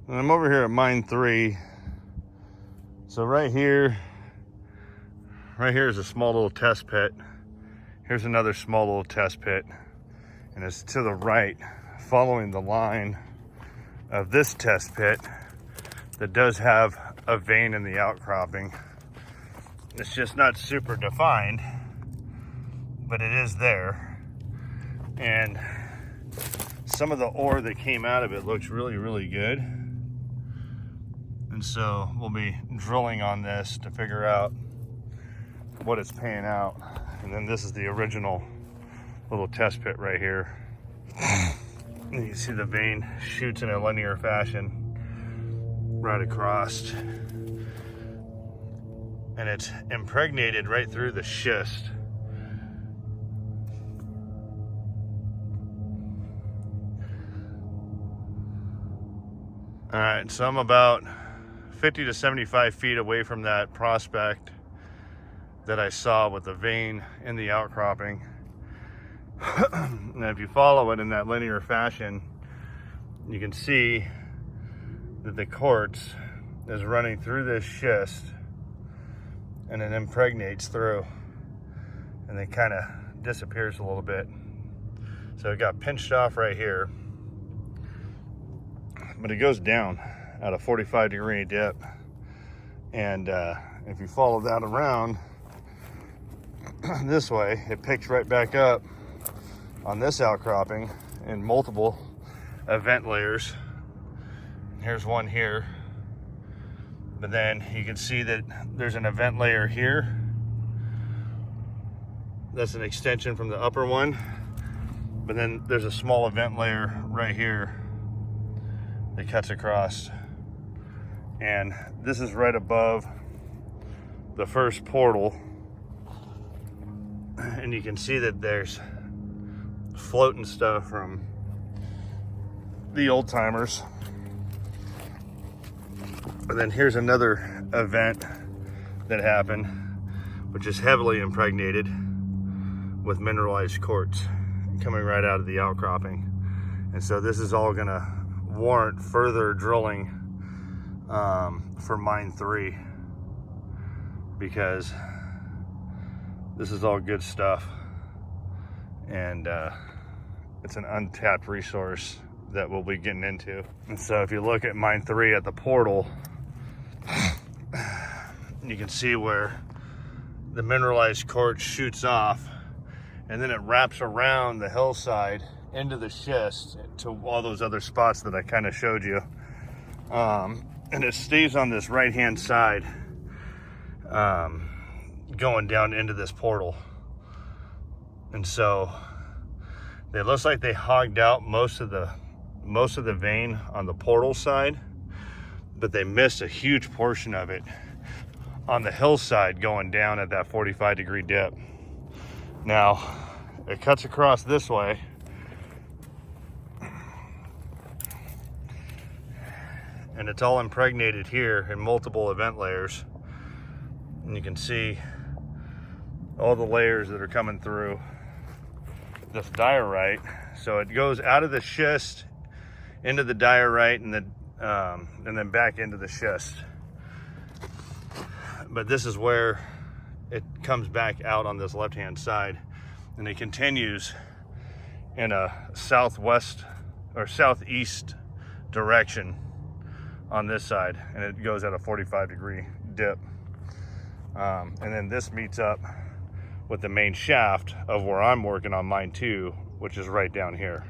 And I'm over here at mine 3. So right here is a small little test pit. Here's another small little test pit. And it's to the right, following the line of this test pit that does have a vein in the outcropping. It's just not super defined, but it is there. And some of the ore that came out of it looks really, really good. And so we'll be drilling on this to figure out what it's paying out. And then this is the original little test pit right here. And you see the vein shoots in a linear fashion right across. And it's impregnated right through the schist. All right, so I'm about 50 to 75 feet away from that prospect that I saw with the vein in the outcropping. And if you follow it in that linear fashion, you can see that the quartz is running through this schist and it impregnates through and then kind of disappears a little bit. So it got pinched off right here, but it goes down at a 45-degree dip. And if you follow that around this way, it picks right back up on this outcropping in multiple event layers. Here's one here, but then you can see that there's an event layer here. That's an extension from the upper one, but then there's a small event layer right here that cuts across. And this is right above the first portal. And you can see that there's floating stuff from the old timers. And then here's another event that happened, which is heavily impregnated with mineralized quartz coming right out of the outcropping. And so this is all gonna warrant further drilling for mine 3, because this is all good stuff, and it's an untapped resource that we'll be getting into. And so if you look at mine 3 at the portal, you can see where the mineralized quartz shoots off, and then it wraps around the hillside into the schist to all those other spots that I kind of showed you. And it stays on this right-hand side, going down into this portal. And so it looks like they hogged out most of the vein on the portal side, but they missed a huge portion of it on the hillside going down at that 45-degree dip. Now, it cuts across this way, and it's all impregnated here in multiple event layers. And you can see all the layers that are coming through this diorite. So it goes out of the schist into the diorite and then back into the schist. But this is where it comes back out on this left-hand side, and it continues in a southwest or southeast direction on this side, and it goes at a 45-degree dip. And then this meets up with the main shaft of where I'm working on mine 2, which is right down here.